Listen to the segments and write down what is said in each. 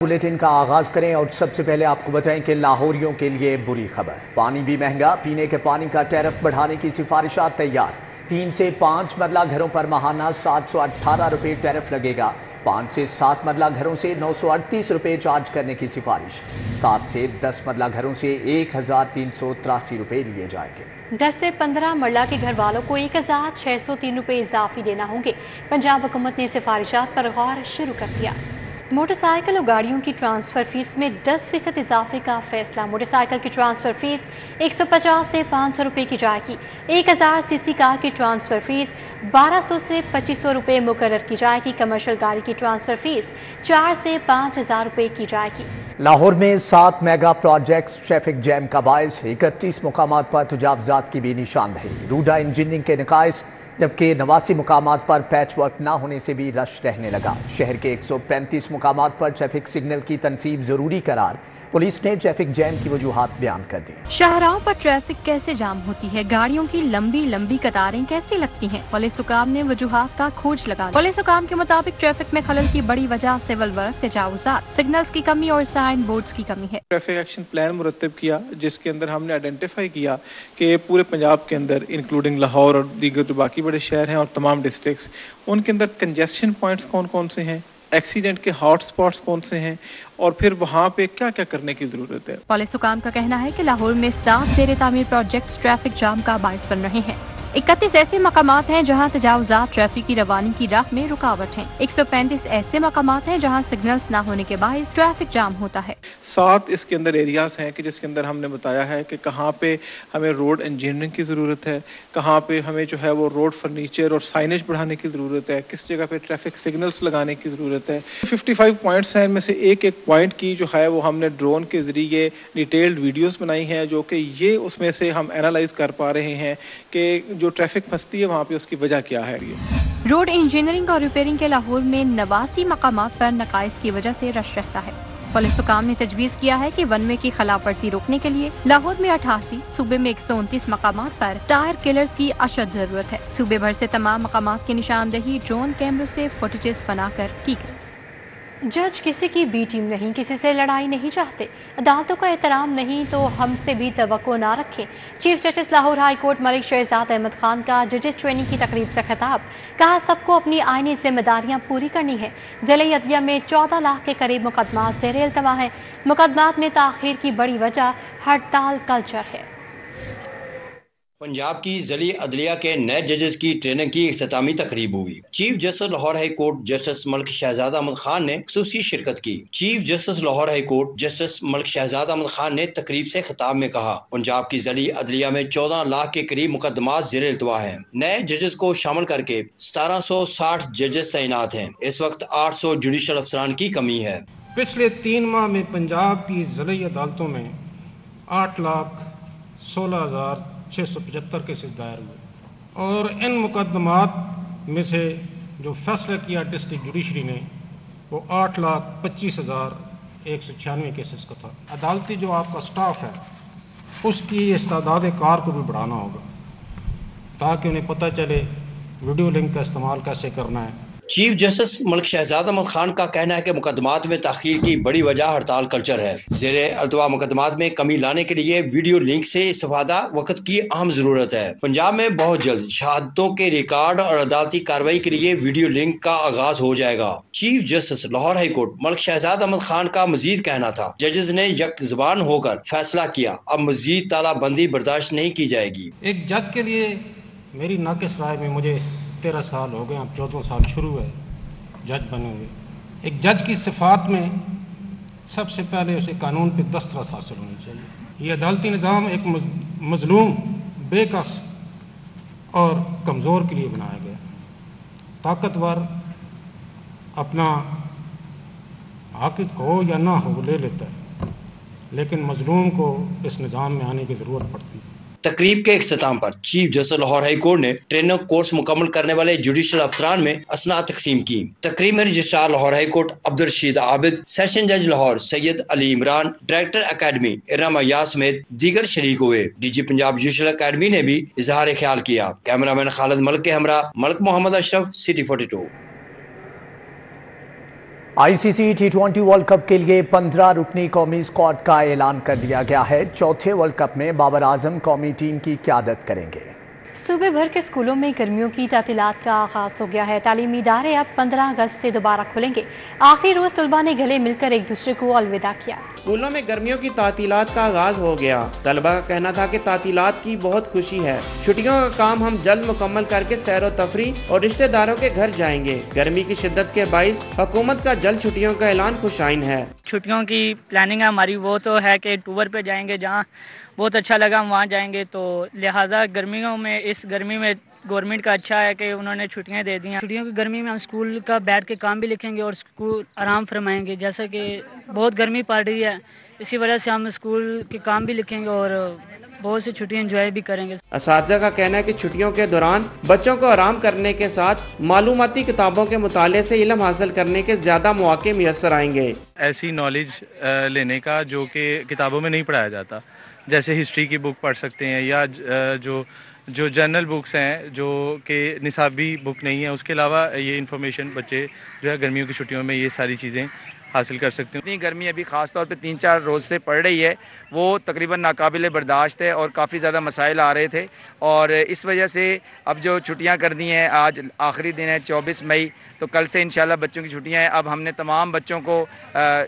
Bulletin का आगाज करें और सबसे पहले आपको बताएं कि लाहौरियों के लिए बुरी खबर। पानी भी महंगा, पीने के पानी का टैरिफ बढ़ाने की सिफारिशात तैयार। 3 से 5 मरला घरों पर माहाना 718 रुपये टैरिफ लगेगा। 5 से 7 मरला घरों से 938 रुपये चार्ज करने की सिफारिश। 7 से 10 मरला घरों से 1383 रुपये लिए जाएंगे। 10 से 15 मरला के घर वालों को 1603 रुपये इजाफी देना होंगे। पंजाब हुकूमत ने सिफारिशात पर गौर शुरू कर दिया। मोटरसाइकिल और गाड़ियों की ट्रांसफ़र फ़ीस में 10% इजाफे का फैसला। मोटरसाइकिल की ट्रांसफ़र फ़ीस 150 से 500 रुपये की जाएगी। 1000 सीसी कार की ट्रांसफ़र फ़ीस 1200 से 2500 रुपये मुकर्रर की जाएगी। कमर्शियल गाड़ी की ट्रांसफ़र फ़ीस 4 से 5000 रुपये की जाएगी। लाहौर में 7 मेगा प्रोजेक्ट्स ट्रैफिक जैम का बायस। 31 मुकामात पर तजावुज़ात की भी निशानदही। रूडा इंजीनियरिंग के नकाइस, जबकि 89 मुकामात पर पैच वर्क न होने से भी रश रहने लगा। शहर के 135 मुकामात पर ट्रैफिक सिग्नल की तनसीब जरूरी करार। पुलिस ने ट्रैफिक जैम की वजूहात बयान कर दी। शाहराहों पर ट्रैफिक कैसे जाम होती है, गाड़ियों की लंबी लंबी कतारें कैसे लगती हैं, पुलिस हुकाम ने वजूहात का खोज लगा। पुलिस हुकाम के मुताबिक ट्रैफिक में खलल की बड़ी वजह सिविल वर्क, तजावुज़ात, सिग्नल्स की कमी और साइन बोर्ड्स की कमी है। ट्रैफिक एक्शन प्लान मुरतब किया, जिसके अंदर हमने आइडेंटिफाई किया कि पूरे पंजाब के अंदर इंक्लूडिंग लाहौर और दीगर जो बाकी बड़े शहर हैं और तमाम डिस्ट्रिक्ट्स, उनके अंदर कंजेशन पॉइंट्स कौन कौन से हैं, एक्सीडेंट के हॉट स्पॉट्स कौन से हैं और फिर वहाँ पे क्या क्या करने की जरूरत है। पुलिस हुकाम का कहना है कि लाहौर में 7 ज़ेर तामीर प्रोजेक्ट्स ट्रैफिक जाम का बायस बन रहे हैं। 31 ऐसे मकामात हैं जहां तजावुज़ात ट्रैफिक की रवानी की राह में रुकावट हैं। 135 ऐसे मकामात हैं जहां सिग्नल्स ना होने के बायस ट्रैफिक जाम होता है। 7 इसके अंदर एरियाज हैं कि जिसके अंदर हमने बताया है कि कहाँ पे हमें रोड इंजीनियरिंग की ज़रूरत है, कहाँ पे हमें जो है वो रोड फर्नीचर और साइनेज बढ़ाने की ज़रूरत है, किस जगह पे ट्रैफिक सिग्नल्स लगाने की ज़रूरत है। 55 पॉइंट्स हैं, इनमें से एक एक पॉइंट की जो है वो हमने ड्रोन के ज़रिए डिटेल्ड वीडियोज़ बनाई हैं, जो कि ये उसमें से हम एनालाइज कर पा रहे हैं कि जो ट्रैफिक फंसती है वहाँ पे उसकी वजह क्या है। ये रोड इंजीनियरिंग और रिपेयरिंग के लाहौर में 89 मकामात पर नकाइस की वजह से रश रहता है। पुलिस हुकाम ने तजवीज़ किया है कि वन वे की खिलाफवर्जी रोकने के लिए लाहौर में 88, सूबे में 129 मकामात पर टायर किलर्स की अशद जरूरत है। सूबे भर से तमाम मकामात की निशानदही ड्रोन कैमरों से फुटेजेस बनाकर की गई। जज किसी की बी टीम नहीं, किसी से लड़ाई नहीं चाहते, अदालतों का एहतराम नहीं तो हमसे भी तवक्को ना रखें। Chief justice Lahore high court Malik Shahzad Ahmad Khan का जजेस ट्रेनिंग की तकरीब से खिताब। कहा सबको अपनी आईनी जिम्मेदारियां पूरी करनी है। ज़िले अदलिया में 14 लाख के करीब मुकदमात ज़ेर इल्तवा हैं। मुकदमात में ताख़ीर की बड़ी वजह हड़ताल कल्चर है। पंजाब की ज़िली अदलिया के नए जजेस की ट्रेनिंग की इख्तितामी तकरीब हुई। Chief justice Lahore high court justice Malik Shahzad Ahmad Khan ने खुसूसी शिरकत की। Chief justice Lahore high court justice Malik Shahzad Ahmad Khan ने तकरीब से खिताब में कहा, पंजाब की ज़िली अदलिया में 14 लाख के करीब मुकदमात ज़ेर इल्तवा हैं। नए जजेस को शामिल करके 1760 जजेस तैनात हैं। इस वक्त 800 जुडिशल अफसरान की कमी है। पिछले 3 माह में पंजाब की ज़िली अदालतों में 8,16,675 केसेस दायर हुए और इन मुकदमात में से जो फैसला किया डिस्ट्रिक्ट जुडिशरी ने वो 8,25,196 केसेस का था। अदालती जो आपका स्टाफ है उसकी इस्तादाद कार को भी बढ़ाना होगा ताकि उन्हें पता चले वीडियो लिंक का इस्तेमाल कैसे करना है। चीफ जस्टिस मलिक शहजाद अहमद खान का कहना है कि मुकदमात में ताख़ीर की बड़ी वजह हड़ताल कल्चर है। ज़ेरे अल्तवा मुकदमात में कमी लाने के लिए वीडियो लिंक से इस्तेफादा वक्त की अहम जरूरत है। पंजाब में बहुत जल्द शहादतों के रिकॉर्ड और अदालती कार्रवाई के लिए वीडियो लिंक का आगाज हो जाएगा। Chief justice Lahore high court Malik Shahzad Ahmad Khan का मजीद कहना था, जजेस ने यक ज़बान होकर फैसला किया, अब मजीद तालाबंदी बर्दाश्त नहीं की जाएगी। एक जज के लिए मेरी नाकिस राय में मुझे 13 साल हो गए, अब 14 साल शुरू है जज बने हुए। एक जज की सिफात में सबसे पहले उसे कानून पे दस्तरस हासिल होनी चाहिए। ये अदालती निज़ाम एक मजलूम, बेकस और कमज़ोर के लिए बनाया गया। ताकतवर अपना हक हो या ना हो ले लेता है, लेकिन मजलूम को इस निज़ाम में आने की ज़रूरत पड़ती है। तकरीब के इख्तिताम पर chief justice Lahore high court ने ट्रेनिंग कोर्स मुकम्मल करने वाले जुडिशल अफसरान में असना तकसीम की। तकरीब में registrar Lahore high court Abdul Rashid Abid, session जज लाहौर सैयद अली इमरान, डायरेक्टर अकेडमी इरम अय्याज समेत दीगर शरीक हुए। डीजी पंजाब जुडिशल अकेडमी ने भी इजहार ख्याल किया। कैमरामैन खालिद मलिक के हमरा Malik Mohammad Ashraf, city 42। ICC T20 world cup के लिए 15 रुकनी कौमी स्क्वाड का ऐलान कर दिया गया है। चौथे वर्ल्ड कप में बाबर आजम कौमी टीम की क़यादत करेंगे। सूबे भर के स्कूलों में गर्मियों की तातीलात का आगाज़ हो गया है। तालीमी इदारे अब 15 अगस्त से दोबारा खुलेंगे। आखिरी रोज़ तलबा ने गले मिलकर एक दूसरे को अलविदा किया। स्कूलों में गर्मियों की तातीलात का आगाज हो गया। तलबा का कहना था कि तातीलात की बहुत खुशी है। छुट्टियों का काम हम जल्द मुकम्मल करके सैर व तफरीह और रिश्तेदारों के घर जाएंगे। गर्मी की शिद्दत के बाइस हुकूमत का जल्द छुट्टियों का ऐलान खुशाइन है। छुट्टियों की प्लानिंग हमारी वो तो है कि टूर पे जाएंगे, जहाँ बहुत अच्छा लगा हम वहाँ जाएंगे। तो लिहाजा गर्मियों में, इस गर्मी में गवर्नमेंट का अच्छा है कि उन्होंने छुट्टियां दे दी हैं। छुट्टियों की गर्मी में हम स्कूल का बैठ के काम भी लिखेंगे और स्कूल आराम फरमाएंगे। जैसा कि बहुत गर्मी पड़ रही है, इसी वजह से हम स्कूल के काम भी लिखेंगे और बहुत सी छुट्टियां एंजॉय भी करेंगे। असातिज़ा का कहना है कि छुट्टियों के दौरान बच्चों को आराम करने के साथ मालूमाती किताबों के मुताले से इल्म हासिल करने के ज़्यादा मौके मैसर आएंगे। ऐसी नॉलेज लेने का जो कि किताबों में नहीं पढ़ाया जाता, जैसे हिस्ट्री की बुक पढ़ सकते हैं या जो जर्नल बुक्स हैं जो कि निसाबी बुक नहीं है। उसके अलावा ये इन्फॉर्मेशन बच्चे जो है गर्मियों की छुट्टियों में ये सारी चीज़ें हासिल कर सकते हैं। इतनी गर्मी अभी ख़ास तौर पे 3-4 रोज़ से पड़ रही है, वो तकरीबन नाकाबिले बर्दाश्त है और काफ़ी ज़्यादा मसाइल आ रहे थे। और इस वजह से अब जो छुट्टियां कर दी हैं, आज आखिरी दिन है 24 मई, तो कल से इंशाल्लाह बच्चों की छुट्टियां हैं। अब हमने तमाम बच्चों को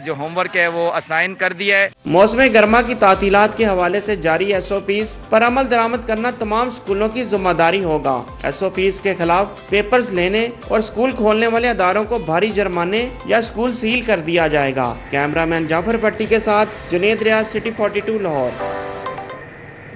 जो होमवर्क है वो असाइन कर दिया है। मौसम गर्मा की तातीलात के हवाले से जारी SOPs पर अमल दरामद करना तमाम स्कूलों की जिम्मेदारी होगा। SOPs के खिलाफ पेपर्स लेने और स्कूल खोलने वाले अदारों को भारी जुर्माने या स्कूल सील कर दिया जाएगा। कैमरामैन जाफर पट्टी के साथ जुनेद रियाज, सिटी 42 लाहौर।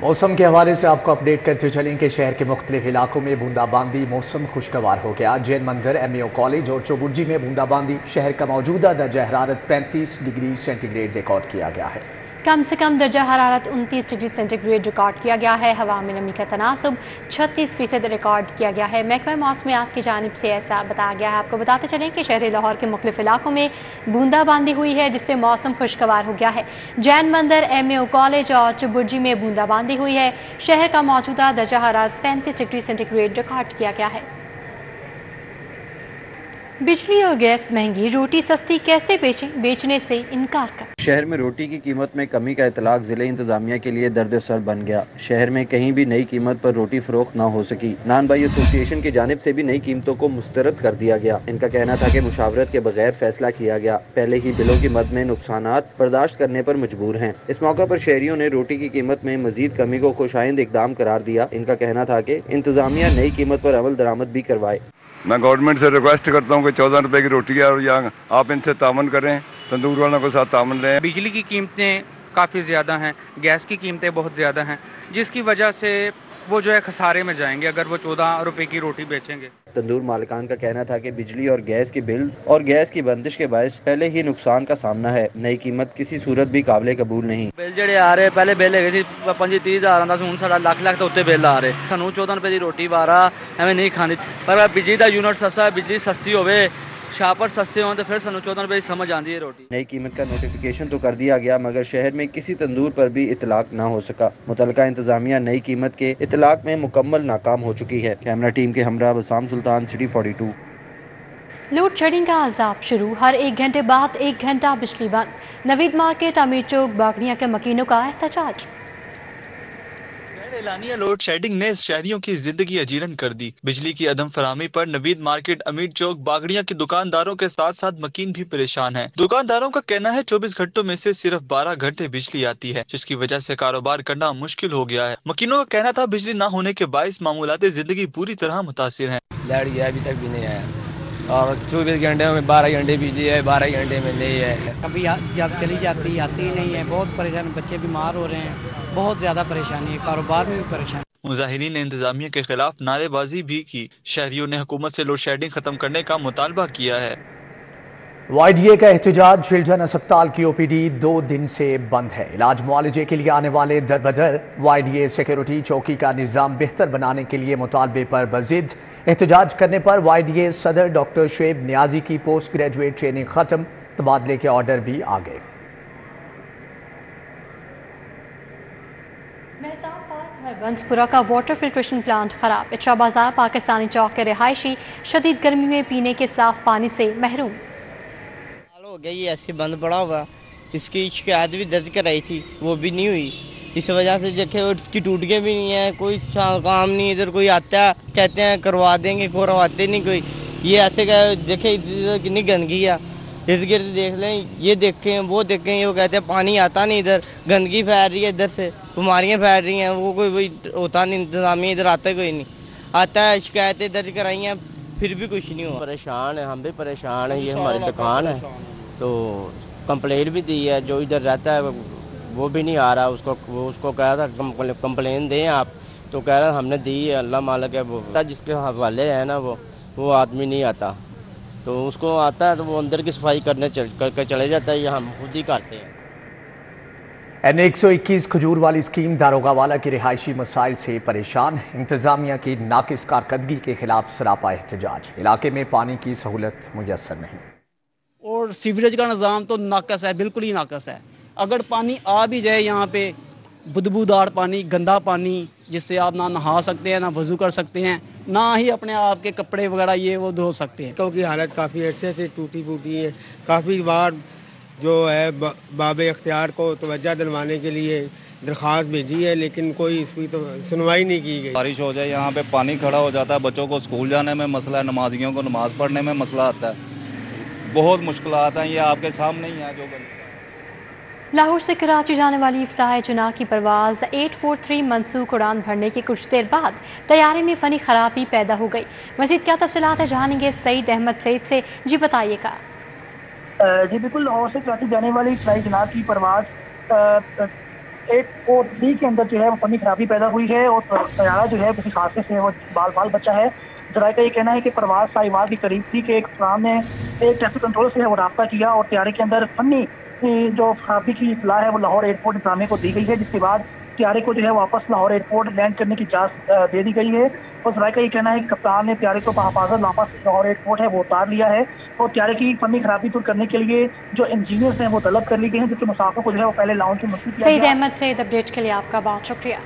मौसम के हवाले से आपको अपडेट करते चलें कि शहर के मुख्तलिफ इलाकों में बूंदाबांदी, मौसम खुशगवार हो गया। जैन मंदिर, MEO कॉलेज और चौबुर्जी में बूंदाबांदी। शहर का मौजूदा दर्जा हरारत 35 डिग्री सेंटीग्रेड रिकॉर्ड किया गया है। कम से कम दर्जा हरारत 29 डिग्री सेंटीग्रेड रिकॉर्ड किया गया है। हवा में नमी का तनासुब 36% रिकॉर्ड किया गया है। महकमा मौसमियात की जानिब से ऐसा बताया गया है। आपको बताते चलें कि शहर लाहौर के मुख्तलिफ इलाकों में बूंदाबांदी हुई है, जिससे मौसम खुशगवार हो गया है। जैन मंदिर, MEO कॉलेज और चुबुर्जी में बूंदाबांदी हुई है। शहर का मौजूदा दर्जा हरारत 35 डिग्री सेंटीग्रेड रिकॉर्ड किया गया है। बिजली और गैस महंगी, रोटी सस्ती कैसे बेचें, बेचने से इनकार कर। शहर में रोटी की कीमत में कमी का इतलाक जिले इंतजामिया के लिए दर्द सर बन गया। शहर में कहीं भी नई कीमत पर रोटी फरोख्त न हो सकी। नान भाई एसोसिएशन की जानिब से भी नई कीमतों को मुस्तरद कर दिया गया। इनका कहना था कि मुशावरत के बगैर फैसला किया गया। पहले ही बिलों की मद में नुकसानात बर्दाश्त करने पर मजबूर हैं। इस मौका पर शहरियों ने रोटी की कीमत में मजीद कमी को खुशाइंद इकदाम करार दिया। इनका कहना था कि इंतजामिया नई कीमत पर अमल दरामद भी करवाए। मैं गवर्नमेंट से रिक्वेस्ट करता हूँ कि 14 रुपए की रोटी है और यहाँ आप इनसे तामन करें, तंदूर वालों के साथ तामन लें। बिजली की कीमतें काफ़ी ज़्यादा हैं, गैस की कीमतें बहुत ज़्यादा हैं, जिसकी वजह से वो जो है खसारे में जाएंगे अगर वो 14 रुपए की रोटी बेचेंगे। तंदूर मालिकान का कहना था कि बिजली और गैस की बिल और गैस की बंदिश के बायस पहले ही नुकसान का सामना है। नई कीमत किसी सूरत भी काबिल कबूल नहीं। बिल जड़े आ रहे पहले बिल है 25-30 हज़ार हूँ साढ़ा लाख तो उत्ते बिल आ रहे। सानू 14 रुपए की रोटी बारा एवं नहीं खानी, पर बिजली का यूनिट सस्ता है, बिजली सस्ती होवे, शापर सस्ते हों तो फिर सानू 14 रुपए समझ आती है रोटी। नई कीमत का नोटिफिकेशन तो कर दिया गया, मगर शहर में किसी तंदूर पर भी इतलाक ना हो सका। मुतलका इंतजामिया नई कीमत के इतलाक में मुकम्मल नाकाम हो चुकी है। कैमरा टीम के हमरा बसाम सुल्तान, सिटी 42। लोड शेडिंग का अजाब शुरू, हर 1 घंटे बाद 1 घंटा बिजली बंद। नवीद मार्केट, अमीर चौक, बागड़िया के मकीनों का एहतजाज। एलानिया लोड शेडिंग ने शहरियों की जिंदगी अजीरन कर दी। बिजली की अदम फराहमी पर नवीद मार्केट, अमीर चौक, बागड़िया के दुकानदारों के साथ साथ मकीन भी परेशान हैं। दुकानदारों का कहना है 24 घंटों में से सिर्फ 12 घंटे बिजली आती है, जिसकी वजह से कारोबार करना मुश्किल हो गया है। मकीनों का कहना था बिजली न होने के बाइस मामूलाते जिंदगी पूरी तरह मुतासिर है। लाइट गया अभी तक भी नहीं आया और 24 घंटे में 12 घंटे बिजली है, 12 घंटे में नहीं है। कभी जब चली जाती आती ही नहीं है। बहुत परेशान, बच्चे बीमार हो रहे हैं, बहुत ज्यादा परेशानी है, कारोबार में भी परेशानी। मुजाहिरीन ने इंतजामिया के खिलाफ नारेबाजी भी की। शहरियों ने हुकूमत से लोड शेडिंग खत्म करने का मुतालबा किया है। YDA का एहतजाज, चिल्ड्रन अस्पताल की OPD 2 दिन से बंद है। इलाज मुआलजे के लिए आने वाले दर बदर। YDA सिक्योरिटी चौकी का निज़ाम बेहतर बनाने के लिए मुतालबे पर बजिद। एहतजाज करने पर YDA सदर डॉक्टर शुएब नियाजी की पोस्ट ग्रेजुएट ट्रेनिंग खत्म, तबादले के ऑर्डर भी आ गए। बंसपुरा का वाटर फिल्ट्रेशन प्लांट खराब। इचरा बाजार पाकिस्तानी चौक के रिहायशी शदीद गर्मी में पीने के साफ पानी से महरूम। गया ये ऐसे बंद पड़ा हुआ, इसकी शिकायत भी दर्ज कराई थी, वो भी नहीं हुई। इस वजह से देखे उसकी टूटियाँ भी नहीं है, कोई काम नहीं, इधर कोई आता है कहते हैं करवा देंगे, करवाते नहीं कोई। ये ऐसे देखे कितनी गंदगी है, इर्द गिर्द देख लें, ये देखें वो देखें, ये वो कहते हैं पानी आता नहीं, इधर गंदगी फैल रही है, इधर से बीमारियाँ फैल रही हैं, वो कोई होता नहीं, इंतजामिया इधर आता कोई नहीं, आता है शिकायतें दर्ज कराई हैं फिर भी कुछ नहीं हुआ। परेशान है, हम भी परेशान हैं, ये हमारी दुकान है तो कंप्लेंट भी दी है, जो इधर रहता है वो भी नहीं आ रहा, उसको कहा था कंप्लेन दें आप, तो कह रहा हमने दी है, अल्लाह मालिक है, वो जिसके हवाले है ना वो आदमी नहीं आता, तो उसको आता है तो वो अंदर की सफाई करके चले जाता है, ये हम खुद ही करते हैं। N121 खजूर वाली स्कीम दारोगावाला की रिहायशी मसाइल से परेशान, इंतजामिया की नाकिस कारकर्दगी के खिलाफ सरापा एहतजाज, इलाके में पानी की सहूलत मुयस्सर नहीं और सीवरेज का निज़ाम तो नाकस है, बिल्कुल ही नाकस है। अगर पानी आ भी जाए यहाँ पे बदबूदार पानी, गंदा पानी, जिससे आप ना नहा सकते हैं, ना वज़ू कर सकते हैं, ना ही अपने आप के कपड़े वगैरह ये वो धो सकते हैं। क्योंकि हालत काफ़ी अर्से से टूटी फूटी है, काफ़ी बार जो है बाबे अख्तियार को तवज्जो दिलवाने के लिए दरख्वास्त भेजी है, लेकिन कोई इसकी तो सुनवाई नहीं की गई। बारिश हो जाए यहाँ पे पानी खड़ा हो जाता है, बच्चों को स्कूल जाने में मसला है, नमाजियों को नमाज पढ़ने में मसला आता है, बहुत मुश्किलात हैं, ये आपके सामने ही है। जो लाहौर से कराची जाने वाली इफ्ताह जुना की परवाज़ 843 मंसूख उड़ान भरने के कुछ देर बाद तैयारे में फ़नी खराबी पैदा हो गई। मज़ीद क्या तफ़सीलात है जानेंगे सईद अहमद सईद से, जी बताइएगा। जी बिल्कुल, लाहौर से कराची जाने वाली इफ्ताह जुना की परवाज़ 843 के अंदर जो है वो फ़नी खराबी पैदा हुई है और तैयारा जो है किसी हादसे से वो बाल बचा है। जराये का ये कहना है कि परवाज़ साहिवाल के करीब थी कि एक अफसरान ने एक ट्रैफिक कंट्रोल से वो रब्ता किया और तैयारे के अंदर फनी जो खराबी की इत्तला है वो लाहौर एयरपोर्ट इंतजामिया को दी गई है, जिसके बाद तैयारे को जो है वापस लाहौर एयरपोर्ट लैंड करने की इजाज़त दे दी गई है। और जराये का ये कहना है कि कप्तान ने तैयारे को बहिफाजत वापस लाहौर एयरपोर्ट है वो उतार लिया है और तैयारे की फनी खराबी दूर करने के लिए जो इंजीनियर्स हैं वो तलब कर ली गई हैं, जिसके मुसाफिर को जो है वो पहले लाउंज में मुंतकिल किया गया। सईद अहमद सईद अपडेट के लिए आपका बहुत शुक्रिया।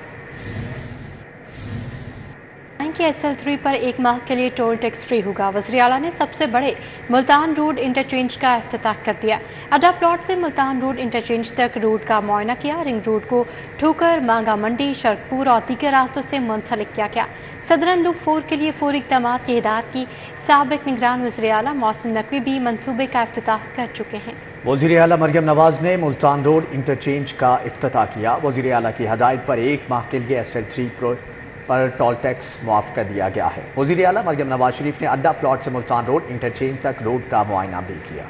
कि SL3 पर 1 माह के लिए टोल टैक्स फ्री होगा। वज़ीर आला ने सबसे बड़े मुल्तान रोड इंटरचेंज का इफ्तिताह कर दिया। अड्डा प्लॉट से मुल्तान रोड इंटरचेंज तक रोड का मुआयना किया। रिंग रोड को ठोकर, मांगा मंडी, शरकपुर और दीगर रास्तों से मुंसलिक किया गया। सदरन लूप 4 के लिए फौरी इक़दाम की हिदायत की। साबिक़ निगरान वज़ीर आला मोहसिन नकवी भी मंसूबे का इफ्तिताह कर चुके हैं। वज़ीर आला मरियम नवाज ने मुल्तान रोड इंटरचेंज का इफ्तिताह किया। वज़ीर आला की हदायत पर 1 माह के लिए SL3 पर टोल टैक्स माफ़ कर दिया गया है। वज़ीर आला मरियम नवाज शरीफ ने अड्डा प्लॉट से मुल्तान रोड इंटरचेंज तक रोड का मुआयना भी किया।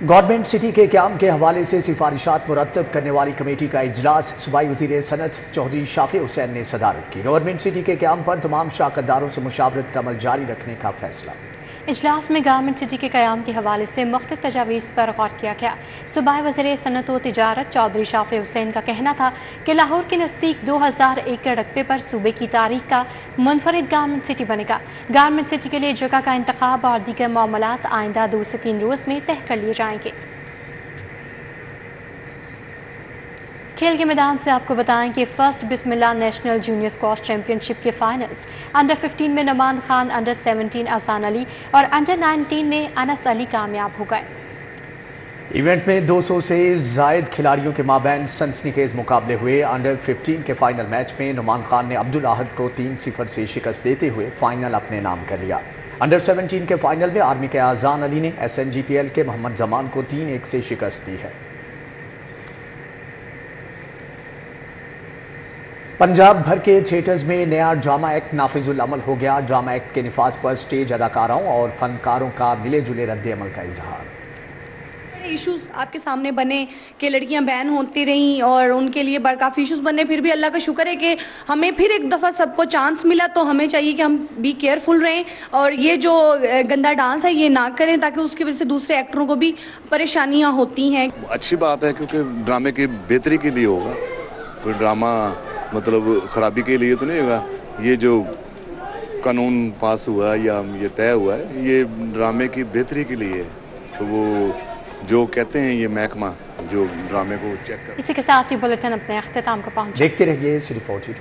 गवर्नमेंट सिटी के क़याम के हवाले से सिफारिशात मुरतब करने वाली कमेटी का इजलास सूबाई वज़ीर सनत चौधरी शाफी हुसैन ने सदारत की। गवर्नमेंट सिटी के क़याम पर तमाम शराकतदारों से मुशावरत का अमल जारी रखने का फैसला। इजलास में गारमेंट सिटी के क़याम के हवाले से मुख्तलिफ तजावीज़ पर गौर किया गया। सूबाई वज़ीर सनत व तिजारत चौधरी शाफी हुसैन का कहना था कि लाहौर के नज़दीक 2000 एकड़ रकबे पर सूबे की तारीख का मुनफरिद गारमेंट सिटी बनेगा। गारमेंट सिटी के लिए जगह का इंतखाब और दीगर मामलात आइंदा 2 से 3 रोज़ में तय कर लिए जाएंगे। खेल के मैदान से आपको बताएं कि फर्स्ट बिस्मिल्लाह नेशनल जूनियर स्क्वॉश चैंपियनशिप के फाइनल्स अंडर 15 में नमान खान, अंडर 17 असान अली और अंडर 19 में अनस अली कामयाब हो गए। इवेंट में 200 से जायद खिलाड़ियों के माबैन सनसनीखेज मुकाबले हुए। अंडर 15 के फाइनल मैच में नुमान खान ने अब्दुल अहद को 3-0 से शिकस्त देते हुए फाइनल अपने नाम कर लिया। अंडर 17 के फाइनल में आर्मी के आज़ान अली ने SNGPL के मोहम्मद जमान को 3-1 से शिकस्त दी है। पंजाब भर के थिएटर्स में नया ड्रामा एक्ट नाफिजुल अमल हो गया। ड्रामा एक्ट के निफाज पर स्टेज अदाकारों और फनकारों का मिले जुले रद्द अमल का इजहार। इश्यूज आपके सामने बने कि लड़कियां बैन होती रहीं और उनके लिए काफ़ी इश्यूज बने, फिर भी अल्लाह का शुक्र है कि हमें फिर एक दफ़ा सबको चांस मिला, तो हमें चाहिए कि हम बी केयरफुल रहें और ये जो गंदा डांस है ये ना करें, ताकि उसकी वजह से दूसरे एक्टरों को भी परेशानियाँ होती हैं। अच्छी बात है क्योंकि ड्रामे की बेहतरी के लिए होगा, कोई ड्रामा मतलब ख़राबी के लिए तो नहीं होगा। ये जो कानून पास हुआ या ये तय हुआ है ये ड्रामे की बेहतरी के लिए है, तो वो जो कहते हैं ये महकमा जो ड्रामे को चेक कर। इसी के साथ ही बुलेटिन अपने अख्तिताम को पहुंचा। देखते रहिए सिटी 42।